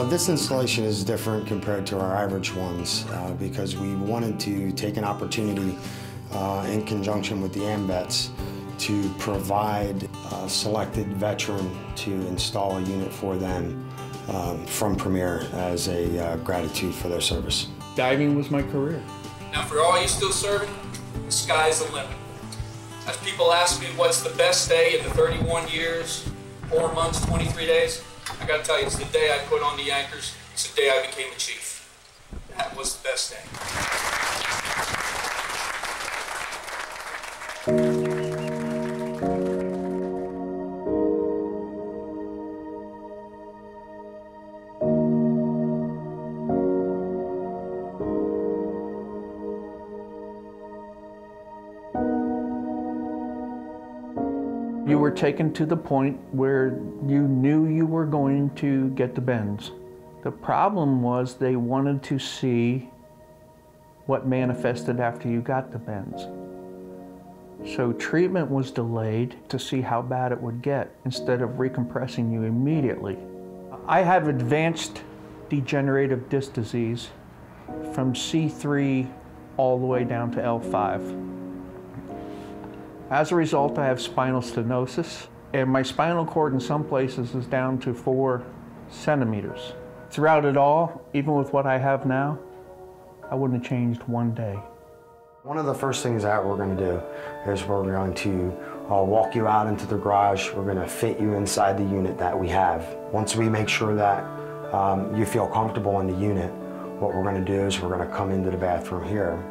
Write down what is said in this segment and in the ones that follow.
This installation is different compared to our average ones because we wanted to take an opportunity in conjunction with the AMVETS to provide a selected veteran to install a unit for them from Premier as a gratitude for their service. Diving was my career. Now for all you still serving, the sky's the limit. As people ask me what's the best day in the 31 years, 4 months, 23 days, I gotta tell you, it's the day I put on the anchors. It's the day I became a chief. That was the best day. You were taken to the point where you knew you were going to get the bends. The problem was they wanted to see what manifested after you got the bends. So treatment was delayed to see how bad it would get instead of recompressing you immediately. I have advanced degenerative disc disease from C3 all the way down to L5. As a result, I have spinal stenosis, and my spinal cord in some places is down to 4 centimeters. Throughout it all, even with what I have now, I wouldn't have changed one day. One of the first things that we're going to do is we're going to walk you out into the garage. We're going to fit you inside the unit that we have. Once we make sure that you feel comfortable in the unit, what we're going to do is we're going to come into the bathroom here.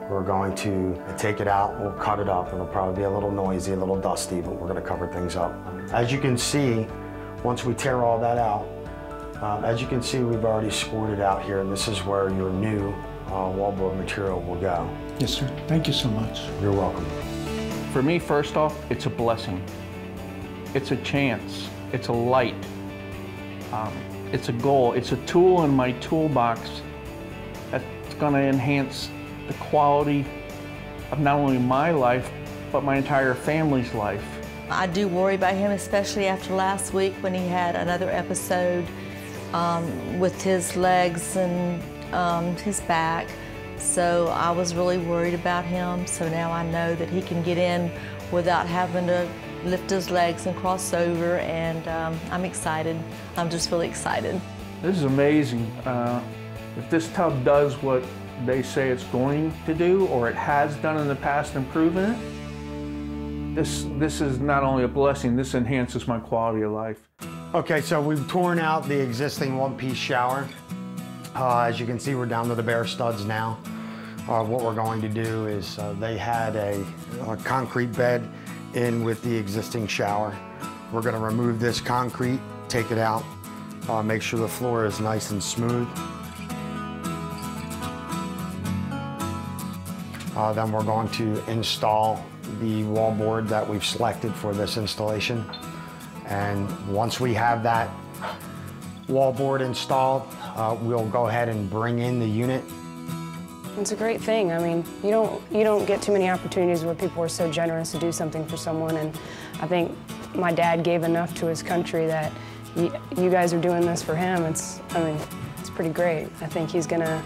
We're going to take it out, we'll cut it up. It'll probably be a little noisy, a little dusty, but we're going to cover things up. As you can see, once we tear all that out, as you can see, we've already scored it out here, and this is where your new wallboard material will go. Yes, sir. Thank you so much. You're welcome. For me, first off, it's a blessing. It's a chance. It's a light. It's a goal. It's a tool in my toolbox that's going to enhance the quality of not only my life, but my entire family's life. I do worry about him, especially after last week when he had another episode with his legs and his back. So I was really worried about him. So now I know that he can get in without having to lift his legs and cross over, and I'm excited. I'm just really excited. This is amazing. If this tub does what they say it's going to do, or it has done in the past and proven it, this is not only a blessing, this enhances my quality of life. Okay, so we've torn out the existing one-piece shower. As you can see, we're down to the bare studs now. What we're going to do is they had a concrete bed in with the existing shower. We're going to remove this concrete, take it out, make sure the floor is nice and smooth. Then we're going to install the wallboard that we've selected for this installation. And once we have that wallboard installed, we'll go ahead and bring in the unit. It's a great thing. I mean, you don't get too many opportunities where people are so generous to do something for someone, and I think my dad gave enough to his country that you guys are doing this for him. It's pretty great. I think he's gonna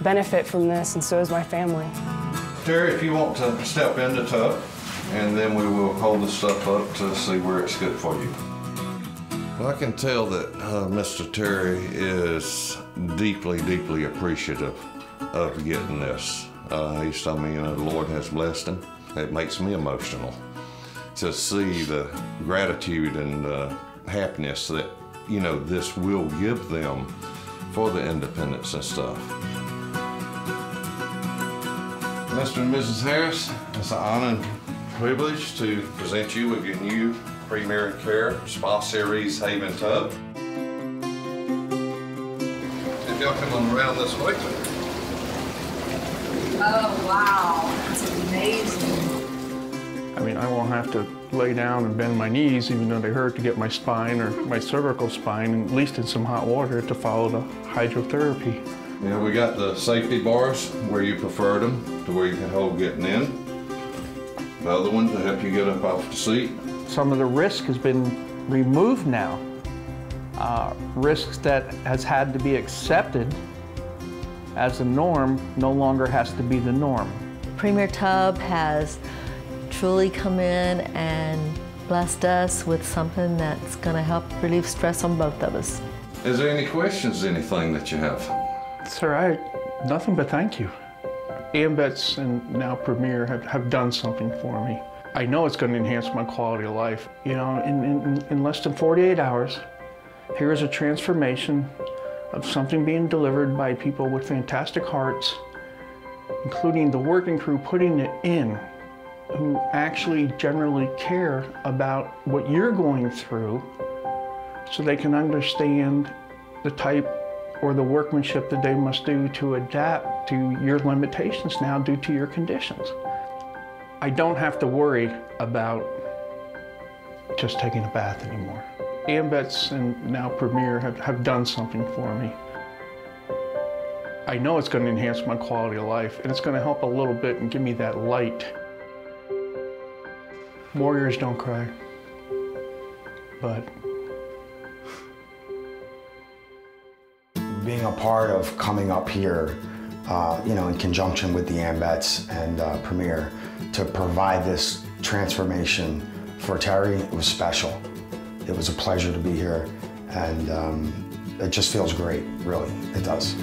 benefit from this, and so is my family. Terry, if you want to step in the tub, and then we will hold the stuff up to see where it's good for you. Well, I can tell that Mr. Terry is deeply, deeply appreciative of getting this. He's told me, the Lord has blessed him. It makes me emotional to see the gratitude and happiness that, this will give them for the independence and stuff. Mr. and Mrs. Harris, it's an honor and privilege to present you with your new Premier Care Spa Series Haven Tub. If y'all come on around this way. Oh, wow, that's amazing. I mean, I won't have to lay down and bend my knees, even though they hurt, to get my spine or my cervical spine, at least in some hot water, to follow the hydrotherapy. We got the safety bars where you preferred them, to where you can hold getting in. The other one to help you get up off the seat. Some of the risk has been removed now Risks that has had to be accepted as the norm no longer has to be the norm. Premier Tub has truly come in and blessed us with something that's going to help relieve stress on both of us. Is there any questions, anything that you have? Sir, nothing but thank you. AMVETS and now Premier have done something for me. I know it's going to enhance my quality of life. You know, in less than 48 hours, here is a transformation of something being delivered by people with fantastic hearts, including the working crew putting it in, who actually generally care about what you're going through so they can understand the type or the workmanship that they must do to adapt to your limitations now due to your conditions. I don't have to worry about just taking a bath anymore. AMVETS and now Premier have done something for me. I know it's going to enhance my quality of life, and it's going to help a little bit and give me that light. Warriors don't cry, but being a part of coming up here, in conjunction with the AMVETS and Premier to provide this transformation for Terry, it was special. It was a pleasure to be here, and it just feels great, really, it does.